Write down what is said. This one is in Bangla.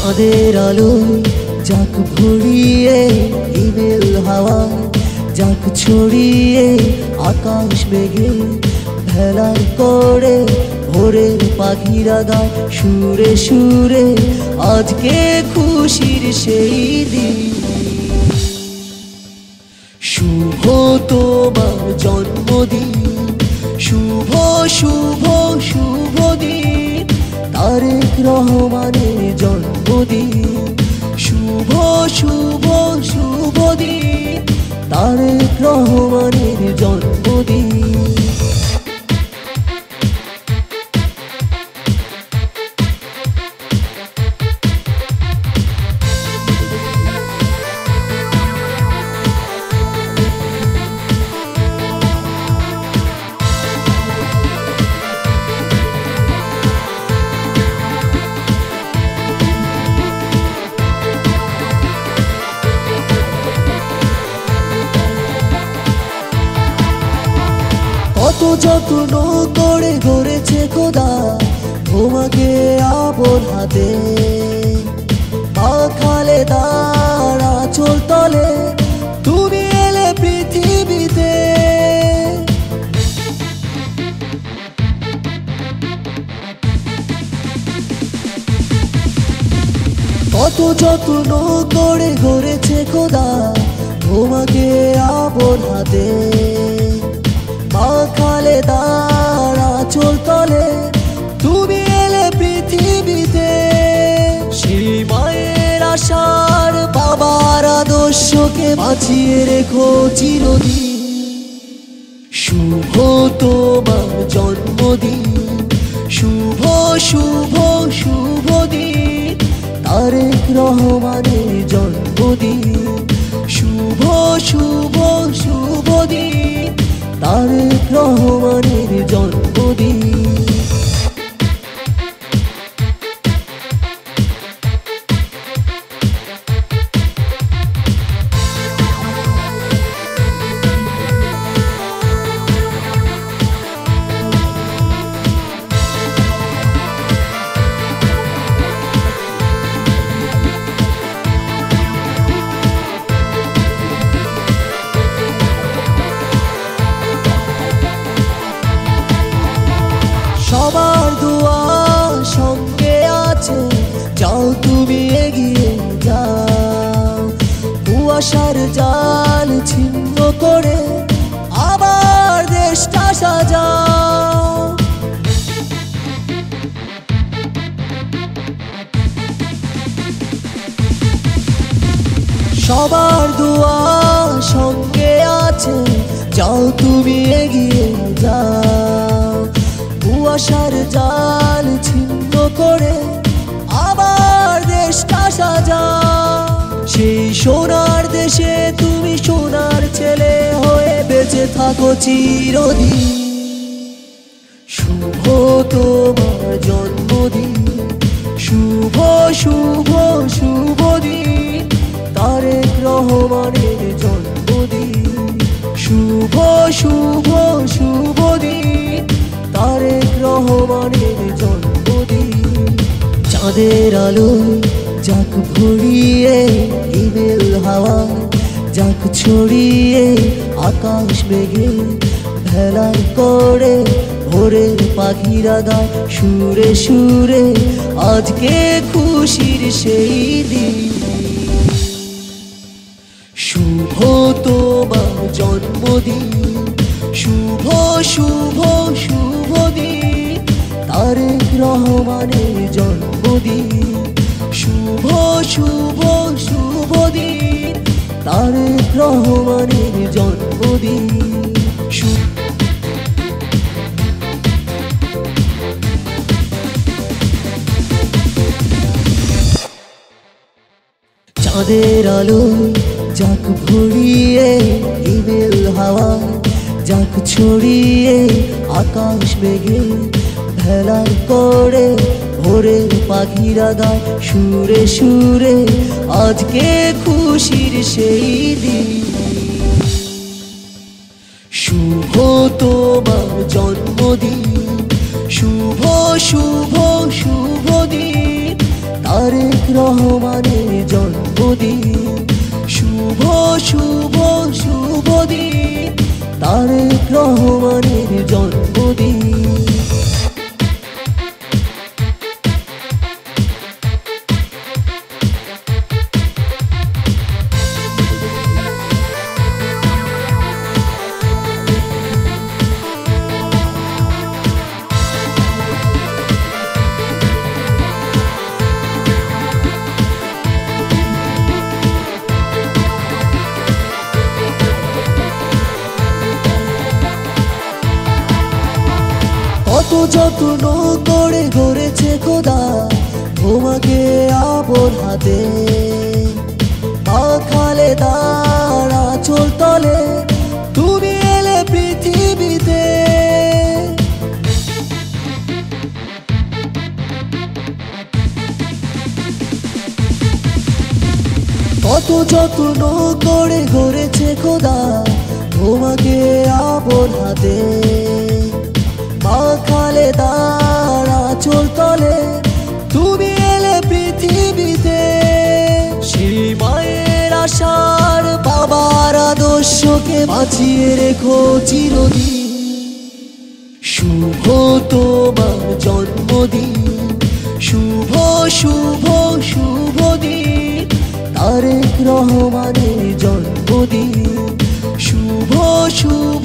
চাঁদের আলোয় যাক ভরিয়ে হিমেল হাওয়ায় যাক ছড়িয়ে আকাশ মেঘে ভেলার করে ভোরের পাখিরা গায় সুরে সুরে আজকে খুশির সেই দিন। শুভ তোমার জন্মদিন, শুভ শুভ শুভ দিন, তারেক রহমানের জন্মদিন। শুভ শুভ শুভ দিন, তারেক রহমানের জন্মদিন। কত যত্ন করে গড়েছে খোদা তোমাকে আপন হাতে, মা খালেদার আঁচল তলে তুমি এলে পৃথিবীতে। কত যত্ন করে গড়েছে খোদা তোমাকে আপন হাতে, মা খালেদার আঁচল তলে তুমি এলে পৃথিবীতে। সেই মায়ের আশার বাবার আদর্শকে বাঁচিয়ে রেখো চিরদিন। শুভ তোমার জন্মদিন, শুভ শুভ শুভ দিন, তারেক রহমানের জন্মদিন। শুভ শুভ শুভ দিন, তারেক রহমানের জন্মদিন। সবার দোয়া সঙ্গে আছে, যাও তুমি এগিয়ে যাও। কুয়াশার জাল ছিন্ন করে আবার দেশটা সাজাও। সবার দোয়া সঙ্গে আছে, যাও তুমি এগিয়ে যাও। কুয়াশার জাল ছিন্ন করে আবার দেশটা সাজাও। সেই সোনার দেশে তুমি সোনার ছেলে হয়ে বেঁচে থাকো চিরদিন। শুভ তোমার জন্মদিন, শুভ শুভ শুভ দিন, তারেক রহমানের জন্মদিন। শুভ শুভ শুভ দিন, তারেক রহমানের জন্মদিন। চাঁদের আলোয় যাক ভরিয়ে হিমেল হাওয়ায় যাক ছড়িয়ে আকাশ মেঘে ভেলার করে ভোরের পাখিরা গায় সুরে সুরে আজকে খুশির সেই দিন। শুভ তোমার জন্মদিন, শুভ শুভ শুভ দিন, তারেক রহমানের জন্মদিন। শুভ শুভ শুভ দিন, তারেক রহমানের জন্মদিন। চাঁদের আলোয় যাক ভরিয়ে হিমেল হাওয়ায় যাক ছড়িয়ে আকাশ মেঘে ভেলার করে ভোরের পাখিরা গায় সুরে সুরে আজকে খুশির সেই দিন। শুভ তোমার জন্মদিন, শুভ শুভ শুভ দিন, তারেক রহমান রহমানের জন্মদিন। কত যত্ন করে গড়েছে খোদা তোমাকে আপন হাতে, মা খালেদার আঁচল তলে তুমি এলে পৃথিবীতে। কত যত্ন করে গড়েছে খোদা তোমাকে আপন হাতে, মা খালেদার আঁচল তলে তুমি এলে পৃথিবীতে। সেই মায়ের আশার বাবার আদর্শকে বাঁচিয়ে রেখো চিরদিন। শুভ তোমার জন্মদিন, শুভ শুভ শুভ দিন, তারেক রহমানের জন্মদিন। শুভ শুভ